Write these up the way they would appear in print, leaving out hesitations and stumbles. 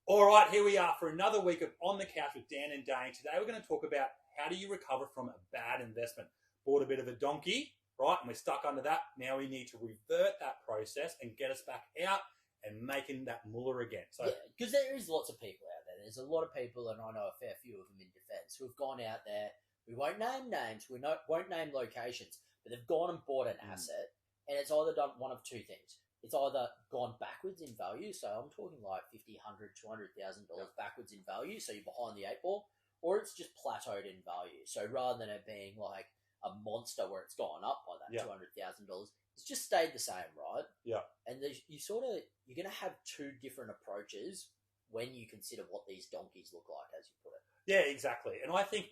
All right, here we are for another week of On the Couch with Dan and Dane. Today we're going to talk about how do you recover from a bad investment. Bought a bit of a donkey, right, and we're stuck under that. Now we need to revert that process and get us back out and making that moolah again. So, because there is lots of people out there. There's a lot of people, and I know a fair few of them in defence, who have gone out there. We won't name names, won't name locations, but they've gone and bought an asset, and it's either done one of two things. It's either gone backwards in value, so I'm talking like $50,000, $100,000, $200,000 backwards in value, so you're behind the eight ball, or it's just plateaued in value. So rather than it being like a monster where it's gone up by that $200,000, it's just stayed the same, right? Yeah. And you're going to have two different approaches when you consider what these donkeys look like, as you put it. Yeah, exactly. And I think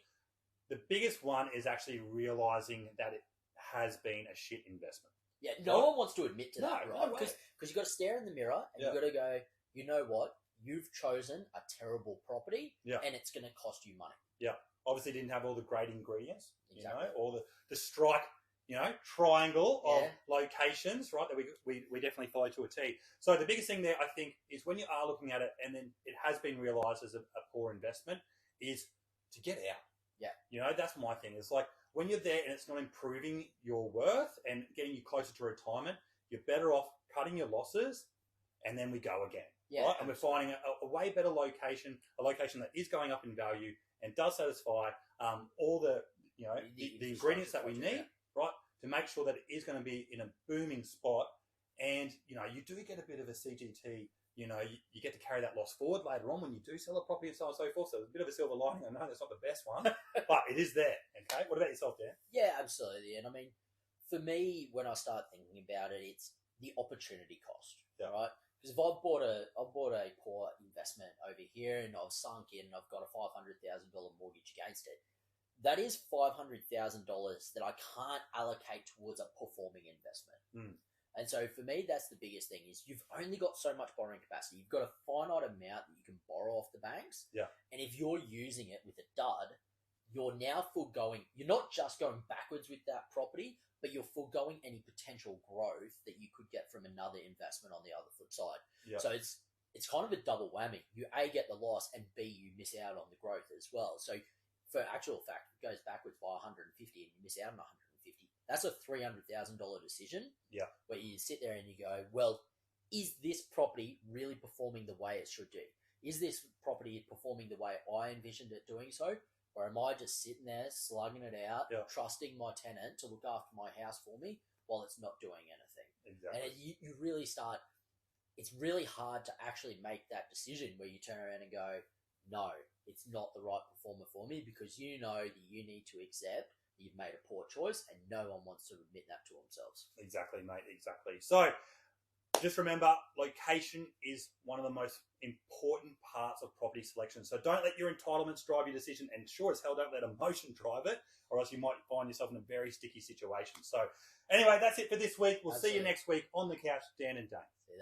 the biggest one is actually realising that it has been a shit investment. Yeah, no one wants to admit to that, right? No Because you've got to stare in the mirror and you've got to go, you know what? You've chosen a terrible property and it's going to cost you money. Yeah. Obviously didn't have all the great ingredients, Exactly. All the strike, triangle of locations, right, that we definitely follow to a T. So the biggest thing there, I think, is when you are looking at it and then it has been realised as a poor investment, is to get out. Yeah. That's my thing. It's like when you're there and it's not improving your worth and getting you closer to retirement, you're better off cutting your losses and then we go again. Yeah. Right? And we're finding a way better location, a location that is going up in value and does satisfy all the ingredients that we need, right, to make sure that it is going to be in a booming spot. And, you do get a bit of a CGT. You get to carry that loss forward later on when you do sell a property and so on and so forth. So there's a bit of a silver lining. I know that's not the best one, but it is there. Okay. What about yourself, Dan? Yeah, absolutely. And I mean, for me, when I start thinking about it, it's the opportunity cost, right? Because if I've bought a poor investment over here and I've sunk in and I've got a $500,000 mortgage against it, that is $500,000 that I can't allocate towards a performing investment. And so for me, that's the biggest thing is you've only got so much borrowing capacity. You've got a finite amount that you can borrow off the banks. Yeah. And if you're using it with a dud, you're now you're not just going backwards with that property, but you're foregoing any potential growth that you could get from another investment on the other flip side. Yeah. So it's kind of a double whammy. You A, get the loss, and B, you miss out on the growth as well. So for actual fact, it goes backwards by 150 and you miss out on 150. That's a $300,000 decision. Yeah. Where you sit there and you go, well, is this property really performing the way it should do? Is this property performing the way I envisioned it doing so? Or am I just sitting there slugging it out, trusting my tenant to look after my house for me while it's not doing anything? Exactly. And you really it's really hard to actually make that decision where you turn around and go, no, it's not the right performer for me, because you know that you need to accept you've made a poor choice and no one wants to admit that to themselves. Exactly, mate, exactly. So just remember, location is one of the most important parts of property selection. So don't let your entitlements drive your decision, and sure as hell don't let emotion drive it, or else you might find yourself in a very sticky situation. So anyway, that's it for this week. We'll see you next week on the couch, Dan and Dane. See you then.